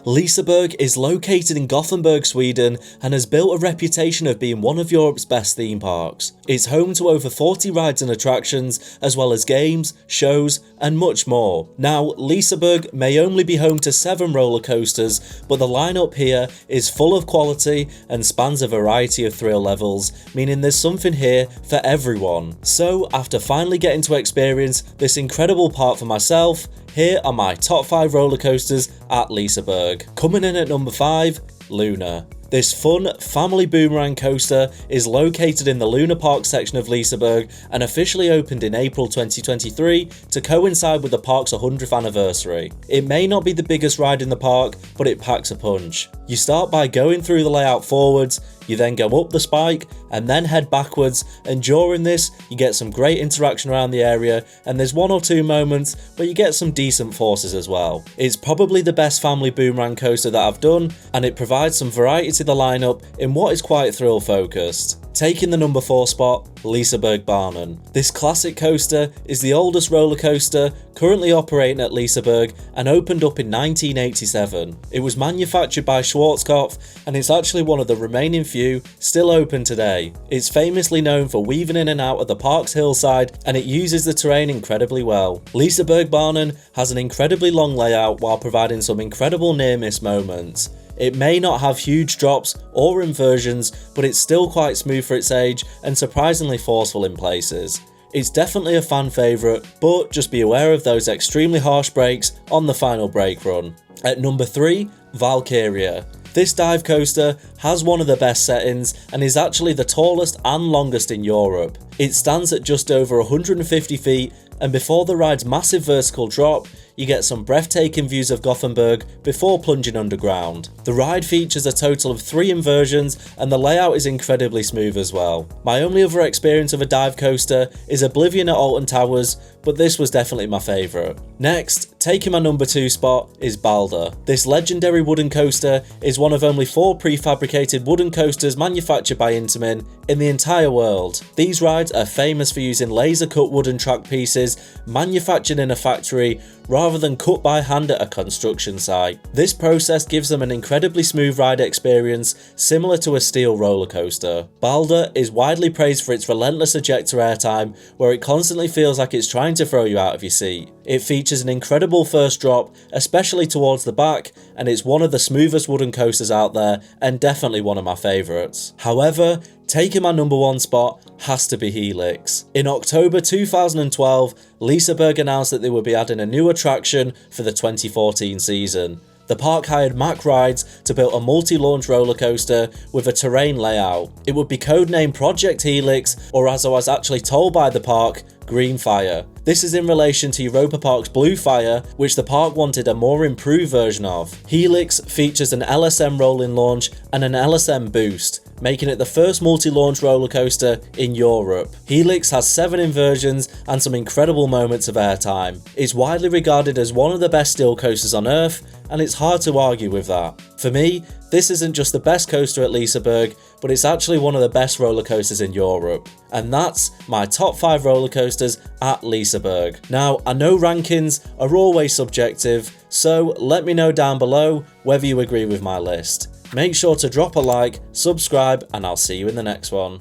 Liseberg is located in Gothenburg, Sweden, and has built a reputation of being one of Europe's best theme parks. It's home to over 40 rides and attractions, as well as games, shows, and much more. Now, Liseberg may only be home to 7 roller coasters, but the lineup here is full of quality and spans a variety of thrill levels, meaning there's something here for everyone. So, after finally getting to experience this incredible park for myself, here are my top 5 roller coasters at Liseberg. Coming in at number 5, Luna. This fun family boomerang coaster is located in the Luna Park section of Liseberg and officially opened in April 2023 to coincide with the park's 100th anniversary. It may not be the biggest ride in the park, but it packs a punch. You start by going through the layout forwards, you then go up the spike and then head backwards, and during this you get some great interaction around the area, and there's 1 or 2 moments where you get some decent forces as well. It's probably the best family boomerang coaster that I've done, and it provides some variety to the lineup in what is quite thrill focused. Taking the number 4 spot, Liseberg Banan. This classic coaster is the oldest roller coaster currently operating at Liseberg and opened up in 1987. It was manufactured by Schwarzkopf, and it's actually one of the remaining few still open today. It's famously known for weaving in and out of the park's hillside, and it uses the terrain incredibly well. Liseberg Banan has an incredibly long layout while providing some incredible near-miss moments. It may not have huge drops or inversions, but it's still quite smooth for its age and surprisingly forceful in places. It's definitely a fan favourite, but just be aware of those extremely harsh brakes on the final brake run. At number 3, Valkyria. This dive coaster has one of the best settings and is actually the tallest and longest in Europe. It stands at just over 150 feet, and before the ride's massive vertical drop, you get some breathtaking views of Gothenburg before plunging underground. The ride features a total of 3 inversions, and the layout is incredibly smooth as well. My only other experience of a dive coaster is Oblivion at Alton Towers, but this was definitely my favourite. Next, taking my number 2 spot is Balder. This legendary wooden coaster is one of only 4 prefabricated wooden coasters manufactured by Intamin in the entire world. These rides are famous for using laser cut wooden track pieces manufactured in a factory rather than cut by hand at a construction site. This process gives them an incredibly smooth ride experience similar to a steel roller coaster. Balder is widely praised for its relentless ejector airtime, where it constantly feels like it's trying to throw you out of your seat. It features an incredible first drop, especially towards the back, and it's one of the smoothest wooden coasters out there and definitely one of my favourites. However, taking my number 1 spot has to be Helix. In October 2012, Liseberg announced that they would be adding a new attraction for the 2014 season. The park hired Mack Rides to build a multi-launch roller coaster with a terrain layout. It would be codenamed Project Helix, or as I was actually told by the park, Green Fire. This is in relation to Europa Park's Blue Fire, which the park wanted a more improved version of. Helix features an LSM rolling launch and an LSM boost, making it the first multi-launch roller coaster in Europe. Helix has 7 inversions and some incredible moments of airtime. It's widely regarded as one of the best steel coasters on Earth, and it's hard to argue with that. For me, this isn't just the best coaster at Liseberg, but it's actually one of the best roller coasters in Europe. And that's my top 5 roller coasters at Liseberg. Now, I know rankings are always subjective, so let me know down below whether you agree with my list. Make sure to drop a like, subscribe, and I'll see you in the next one.